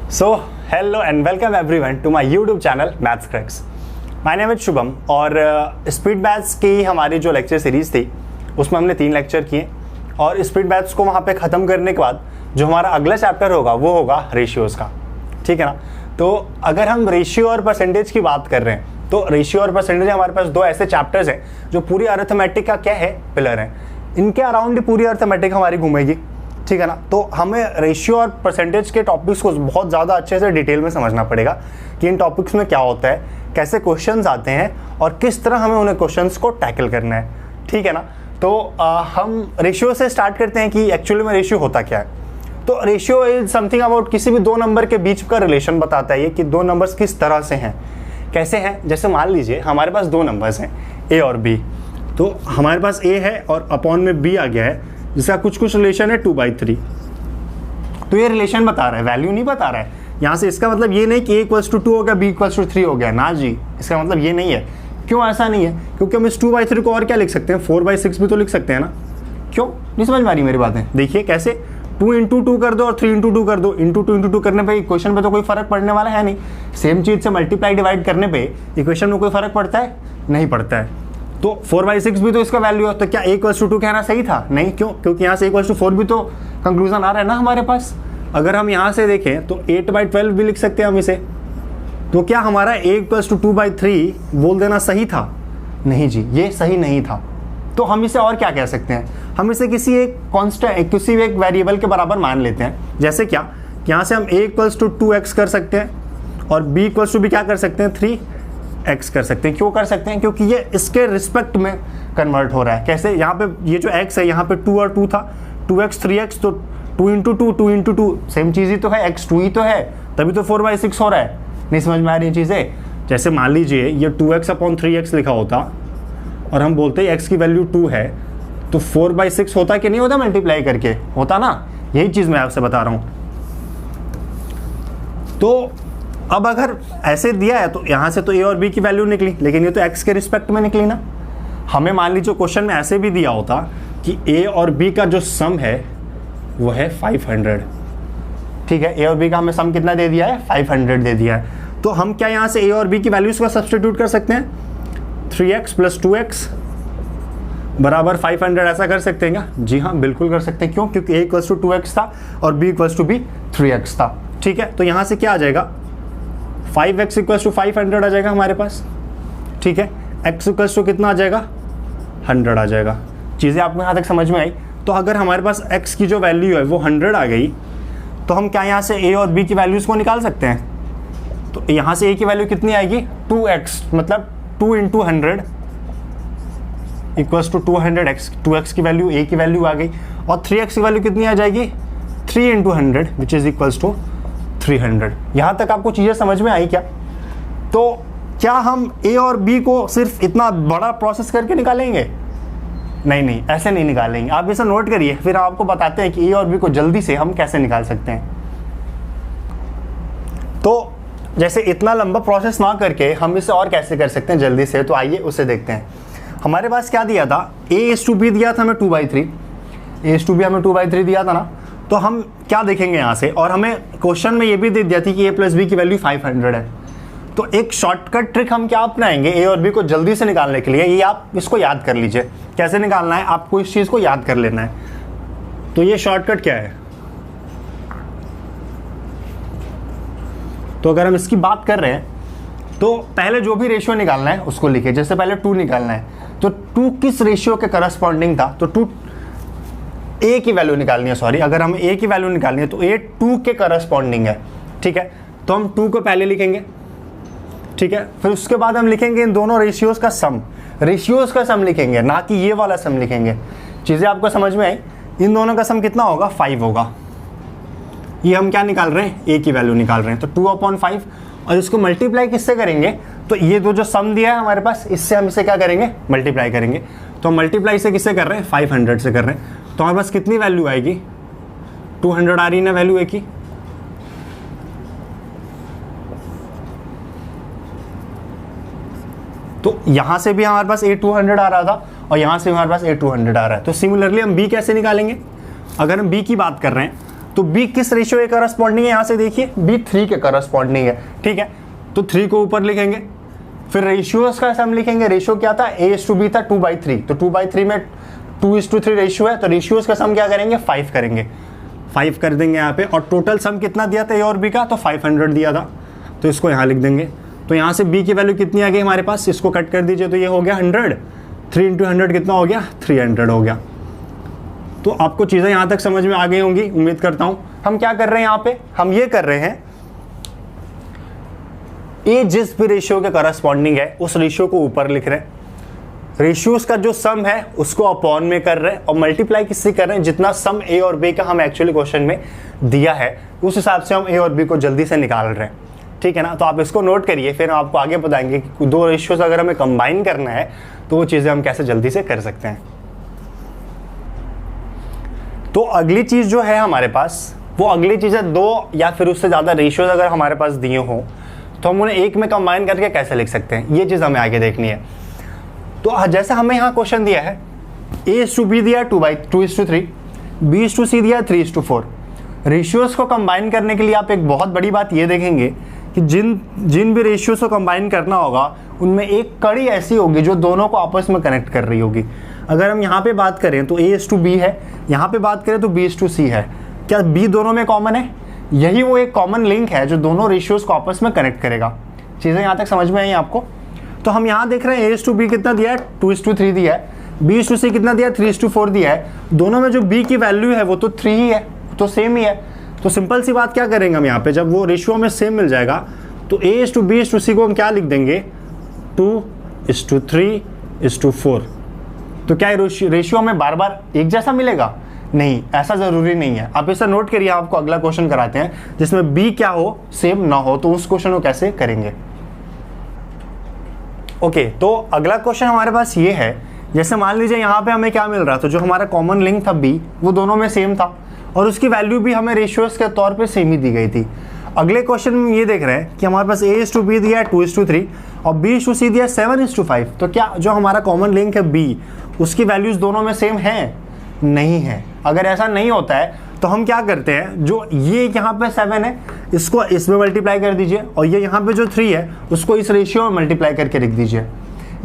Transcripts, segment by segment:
So hello and welcome everyone to my YouTube channel maths cracks. My name is Shubham और speed maths की हमारी जो lecture series थी उसमें हमने 3 लेक्चर किए और स्पीड मैथ्स को वहाँ पे ख़त्म करने के बाद जो हमारा अगला चैप्टर होगा वो होगा रेशियोज़ का। ठीक है ना। तो अगर हम रेशियो और परसेंटेज की बात कर रहे हैं तो रेशियो और परसेंटेज हमारे पास 2 ऐसे चैप्टर्स हैं जो पूरी अरिथमेटिक का क्या है, पिलर है। इनके अराउंड ही पूरी अरिथमेटिक हमारी घूमेगी। ठीक है ना। तो हमें रेशियो और परसेंटेज के टॉपिक्स को बहुत ज़्यादा अच्छे से डिटेल में समझना पड़ेगा कि इन टॉपिक्स में क्या होता है, कैसे क्वेश्चंस आते हैं और किस तरह हमें उन्हें क्वेश्चंस को टैकल करना है। ठीक है ना। तो हम रेशियो से स्टार्ट करते हैं कि एक्चुअली में रेशियो होता क्या है। तो रेशियो इज समथिंग अबाउट किसी भी 2 नंबर के बीच का रिलेशन बताता है ये कि 2 नंबर्स किस तरह से हैं, कैसे हैं। जैसे मान लीजिए हमारे पास 2 नंबर्स हैं ए और बी। तो हमारे पास ए है और अपॉन में बी आ गया है जिसका कुछ रिलेशन है 2/3। तो ये रिलेशन बता रहा है, वैल्यू नहीं बता रहा है। यहाँ से इसका मतलब ये नहीं कि a = 2 हो गया, b = 3 हो गया ना जी, इसका मतलब ये नहीं है। क्यों ऐसा नहीं है? क्योंकि हम इस 2/3 को और क्या लिख सकते हैं, 4/6 भी तो लिख सकते हैं ना। क्यों नहीं समझ में आ रही मेरी बातें? देखिए कैसे 2 × 2 कर दो और 3 × 2 कर दो। × 2 × 2 करने पे इक्वेशन पे तो कोई फर्क पड़ने वाला है नहीं। सेम चीज़ से मल्टीप्लाई डिवाइड करने पे इक्वेशन में कोई फर्क पड़ता है? नहीं पड़ता है। तो 4/6 भी तो इसका वैल्यू है। तो क्या a = 2 कहना सही था? नहीं। क्यों? क्योंकि यहाँ से a = 4 भी तो कंक्लूजन आ रहा है ना हमारे पास। अगर हम यहाँ से देखें तो 8/12 भी लिख सकते हैं हम इसे। तो क्या हमारा a = 2/3 बोल देना सही था? नहीं जी, ये सही नहीं था। तो हम इसे और क्या कह सकते हैं, हम इसे किसी एक कांस्टेंट, किसी एक वेरिएबल के बराबर मान लेते हैं। जैसे क्या, यहाँ से हम a = 2x कर सकते हैं और b = भी क्या कर सकते हैं, 3x कर सकते हैं। क्यों कर सकते हैं? क्योंकि ये इसके रिस्पेक्ट में कन्वर्ट हो रहा है। कैसे? यहाँ पे ये जो x है, यहाँ पे 2 और 2 था, 2x 3x, तो 2 × 2 2 × 2 सेम चीज़ ही तो है, x 2 ही तो है, तभी तो 4/6 हो रहा है। नहीं समझ में आ रही चीज़ें? जैसे मान लीजिए ये 2x/3x लिखा होता और हम बोलते हैं x की वैल्यू 2 है, तो 4/6 होता कि नहीं होता मल्टीप्लाई करके? होता ना। यही चीज़ मैं आपसे बता रहा हूँ। तो अब अगर ऐसे दिया है तो यहाँ से तो a और b की वैल्यू निकली, लेकिन ये तो x के रिस्पेक्ट में निकली ना। हमें मान लीजिए क्वेश्चन में ऐसे भी दिया होता कि a और b का जो सम है वो है 500। ठीक है, a और b का हमें सम कितना दे दिया है, 500 दे दिया है। तो हम क्या यहाँ से a और b की वैल्यूज का सब्स्टिट्यूट कर सकते हैं, 3x + 2x बराबर 500, ऐसा कर सकते हैं क्या? जी हाँ, बिल्कुल कर सकते हैं। क्यों? क्योंकि a = 2x था और b = भी 3x था। ठीक है, तो यहाँ से क्या आ जाएगा, 5x = 500 आ जाएगा हमारे पास। ठीक है, x = कितना आ जाएगा, 100 आ जाएगा। चीज़ें आपको यहाँ तक समझ में आई? तो अगर हमारे पास x की जो वैल्यू है वो 100 आ गई तो हम क्या यहाँ से a और b की वैल्यूज़ को निकाल सकते हैं। तो यहाँ से a की वैल्यू कितनी आएगी, 2x, मतलब 2 × 100 = 200x। 2x की वैल्यू, a की वैल्यू आ गई, और 3x की वैल्यू कितनी आ जाएगी, 3 × 100 विच इज़ = 300। यहाँ तक आपको चीज़ें समझ में आई क्या? तो क्या हम a और b को सिर्फ इतना बड़ा प्रोसेस करके निकालेंगे? नहीं नहीं, ऐसे नहीं निकालेंगे। आप इसे नोट करिए, फिर आपको बताते हैं कि a और b को जल्दी से हम कैसे निकाल सकते हैं। तो जैसे इतना लंबा प्रोसेस ना करके हम इसे और कैसे कर सकते हैं जल्दी से, तो आइए उसे देखते हैं। हमारे पास क्या दिया था, a/b दिया था हमें 2/3, a/b हमें 2/3 दिया था ना। तो हम क्या देखेंगे यहाँ से, और हमें क्वेश्चन में ये भी दे दिया थी कि a + b की वैल्यू 500 है। तो एक शॉर्टकट ट्रिक हम क्या अपनाएंगे a और b को जल्दी से निकालने के लिए, ये आप इसको याद कर लीजिए। कैसे निकालना है, आपको इस चीज़ को याद कर लेना है। तो ये शॉर्टकट क्या है, तो अगर हम इसकी बात कर रहे हैं तो पहले जो भी रेशियो निकालना है उसको लिखिए। जैसे पहले 2 निकालना है, तो 2 किस रेशियो के करस्पॉन्डिंग था, तो 2 a की वैल्यू निकालनी है। सॉरी, अगर हम a की वैल्यू निकालनी है तो a 2 के करस्पॉन्डिंग है। ठीक है, तो हम 2 को पहले लिखेंगे। ठीक है, फिर उसके बाद हम लिखेंगे इन दोनों रेशियोज का सम। रेशियोज का सम लिखेंगे, ना कि ये वाला सम लिखेंगे। चीज़ें आपको समझ में आई? इन दोनों का सम कितना होगा, 5 होगा। ये हम क्या निकाल रहे हैं, a की वैल्यू निकाल रहे हैं। तो 2/5, और इसको मल्टीप्लाई किससे करेंगे, तो ये जो सम दिया है हमारे पास, इससे हम इसे क्या करेंगे, मल्टीप्लाई करेंगे। तो मल्टीप्लाई से किससे कर रहे हैं, 500 से कर रहे हैं। तो हमारे पास कितनी वैल्यू आएगी, 200 आ रही ना वैल्यू a की। तो यहाँ से भी हमारे पास a 200 आ रहा था और यहाँ से हमारे पास a 200 आ रहा है। तो सिमिलरली हम b कैसे निकालेंगे, अगर हम b की बात कर रहे हैं तो बी किस रेशियो के करस्पॉन्डिंग है, यहाँ से देखिए बी 3 के करस्पॉन्डिंग है, ठीक है। तो 3 को ऊपर लिखेंगे, फिर रेशियोज का सम लिखेंगे। रेशियो क्या था, A:B था 2/3, तो 2/3 में 2:3 रेशियो है, तो रेशियोज का सम क्या करेंगे, 5 करेंगे, 5 कर देंगे यहाँ पे। और टोटल सम कितना दिया था ए और बी का, तो 500 दिया था, तो इसको यहाँ लिख देंगे। तो यहाँ से बी की वैल्यू कितनी आ गई हमारे पास, इसको कट कर दीजिए, तो ये हो गया 100, 3 × 100 कितना हो गया, 300 हो गया। तो आपको चीज़ें यहाँ तक समझ में आ गई होंगी, उम्मीद करता हूँ। हम क्या कर रहे हैं यहाँ पे, हम ये कर रहे हैं, ए जिस भी रेशियो के करस्पॉन्डिंग है उस रेशियो को ऊपर लिख रहे हैं, रेशियोज का जो सम है उसको अपॉन में कर रहे हैं, और मल्टीप्लाई किससे कर रहे हैं, जितना सम ए और बी का हम एक्चुअली क्वेश्चन में दिया है उस हिसाब से हम ए और बी को जल्दी से निकाल रहे हैं, ठीक है ना। तो आप इसको नोट करिए, फिर हम आपको आगे बताएंगे कि दो रेशियोज अगर हमें कंबाइन करना है तो वो चीज़ें हम कैसे जल्दी से कर सकते हैं। तो अगली चीज़ जो है हमारे पास, वो अगली चीज़ है 2 या फिर उससे ज़्यादा रेशियोज अगर हमारे पास दिए हों तो हम उन्हें एक में कंबाइन करके कैसे लिख सकते हैं, ये चीज़ हमें आगे देखनी है। तो जैसे हमें यहाँ क्वेश्चन दिया है, A:B दिया 2/3, B:C दिया 3:4। रेशियोज को कंबाइन करने के लिए आप एक बहुत बड़ी बात ये देखेंगे कि जिन भी रेशियोज को कंबाइन करना होगा उनमें एक कड़ी ऐसी होगी जो दोनों को आपस में कनेक्ट कर रही होगी। अगर हम यहाँ पे बात करें तो A:B है, यहाँ पे बात करें तो B:C है। क्या B दोनों में कॉमन है? यही वो एक कॉमन लिंक है जो दोनों रेशियोज को आपस में कनेक्ट करेगा। चीज़ें यहाँ तक समझ में आई आपको? तो हम यहाँ देख रहे हैं A:B कितना दिया है, 2:3 दिया है, B:C कितना दिया है, 3:4 दिया है। दोनों में जो B की वैल्यू है वो तो 3 ही है, तो सेम ही है। तो सिंपल सी बात क्या करेंगे हम यहाँ पे, जब वो रेशियो में सेम मिल जाएगा तो A:B:C को हम क्या लिख देंगे, 2:3:4। तो क्या रेशियो हमें बार बार एक जैसा मिलेगा? नहीं, ऐसा ज़रूरी नहीं है। आप इसे नोट करिए, आपको अगला क्वेश्चन कराते हैं जिसमें B क्या हो, सेम ना हो, तो उस क्वेश्चन को कैसे करेंगे। ओके, तो अगला क्वेश्चन हमारे पास ये है, जैसे मान लीजिए यहाँ पे हमें क्या मिल रहा था, जो हमारा कॉमन लिंक था B वो दोनों में सेम था और उसकी वैल्यू भी हमें रेशियोज के तौर पे सेम ही दी गई थी। अगले क्वेश्चन में ये देख रहे हैं कि हमारे पास A:B दिया है 2:3 और B:C दिया है 7:5। तो क्या जो हमारा कॉमन लिंक है B उसकी वैल्यूज दोनों में सेम हैं? नहीं है। अगर ऐसा नहीं होता है तो हम क्या करते हैं, जो ये यहाँ पे 7 है इसको इसमें मल्टीप्लाई कर दीजिए और ये यहाँ पे जो 3 है उसको इस रेशियो में मल्टीप्लाई करके लिख दीजिए,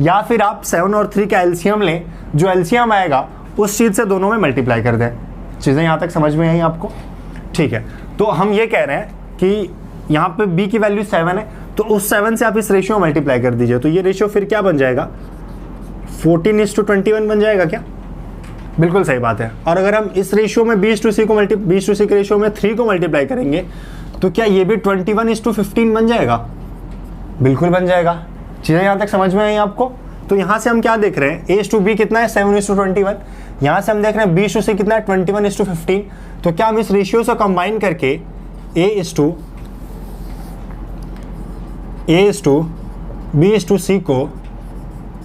या फिर आप 7 और 3 का एलसीएम लें, जो एलसीएम आएगा उस चीज़ से दोनों में मल्टीप्लाई कर दें। चीज़ें यहाँ तक समझ में आई आपको? ठीक है, तो हम ये कह रहे हैं कि यहाँ पे B की वैल्यू 7 है, तो उस 7 से आप इस रेशियो में मल्टीप्लाई कर दीजिए, तो ये रेशियो फिर क्या बन जाएगा, 14:21 बन जाएगा क्या? बिल्कुल सही बात है। और अगर हम इस रेशियो में B:C के रेशियो में 3 को मल्टीप्लाई करेंगे तो क्या ये भी 21:15 बन जाएगा? बिल्कुल बन जाएगा। चीज़ें यहाँ तक समझ में आई आपको? तो यहाँ से हम क्या देख रहे हैं, A:B कितना है 7:21, यहाँ से हम देख रहे हैं B:C कितना है 21:15। तो क्या हम इस रेशियो से कंबाइन करके A:B:C को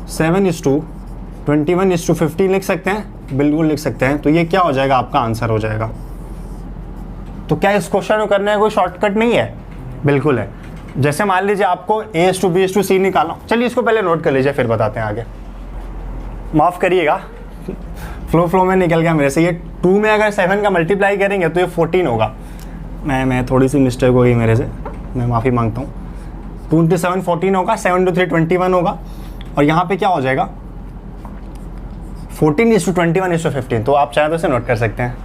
7:21:15 लिख सकते हैं? बिल्कुल लिख सकते हैं। तो ये क्या हो जाएगा, आपका आंसर हो जाएगा। तो क्या इस क्वेश्चन को करने का कोई शॉर्टकट नहीं है? बिल्कुल है। जैसे मान लीजिए आपको A:B:C निकालना, चलिए इसको पहले नोट कर लीजिए फिर बताते हैं आगे। माफ़ करिएगा, फ्लो में निकल गया मेरे से। ये 2 में अगर 7 का मल्टीप्लाई करेंगे तो ये 14 होगा। मैं थोड़ी सी मिस्टेक हो गई मेरे से, मैं माफ़ी मांगता हूँ। 2 × 7 14 होगा, 7 × 3 21 होगा, और यहाँ पे क्या हो जाएगा 14:21:15। तो आप चाहें तो इसे नोट कर सकते हैं।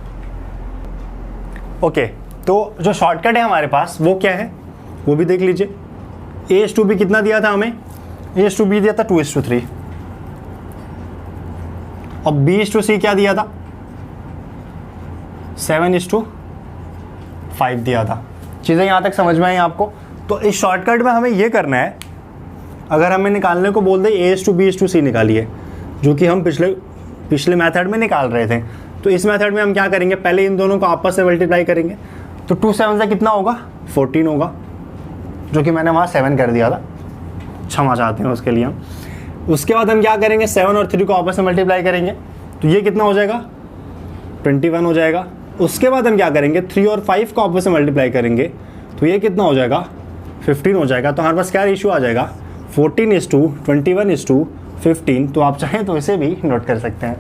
ओके, तो जो शॉर्टकट है हमारे पास वो क्या है वो भी देख लीजिए। A:B कितना दिया था हमें, A:B दिया था 2:3 और B:C क्या दिया था 7:5 दिया था। चीज़ें यहाँ तक समझ में आई आपको? तो इस शॉर्टकट में हमें ये करना है, अगर हमें निकालने को बोल दे A:B:C निकालिए, जो कि हम पिछले मेथड में निकाल रहे थे, तो इस मेथड में हम क्या करेंगे, पहले इन दोनों को आपस से मल्टीप्लाई करेंगे। तो 2 7 से कितना होगा 14 होगा, जो कि मैंने वहाँ 7 कर दिया था, क्षमा चाहते हैं उसके लिए हम। उसके बाद हम क्या करेंगे, 7 और 3 को आपस में मल्टीप्लाई करेंगे, तो ये कितना हो जाएगा 21 हो जाएगा। उसके बाद हम क्या करेंगे, 3 और 5 को आपस में मल्टीप्लाई करेंगे, तो ये कितना हो जाएगा 15 हो जाएगा। तो हमारे पास क्या रेशियो आ जाएगा 14:21:15। तो आप चाहें तो इसे भी नोट कर सकते हैं।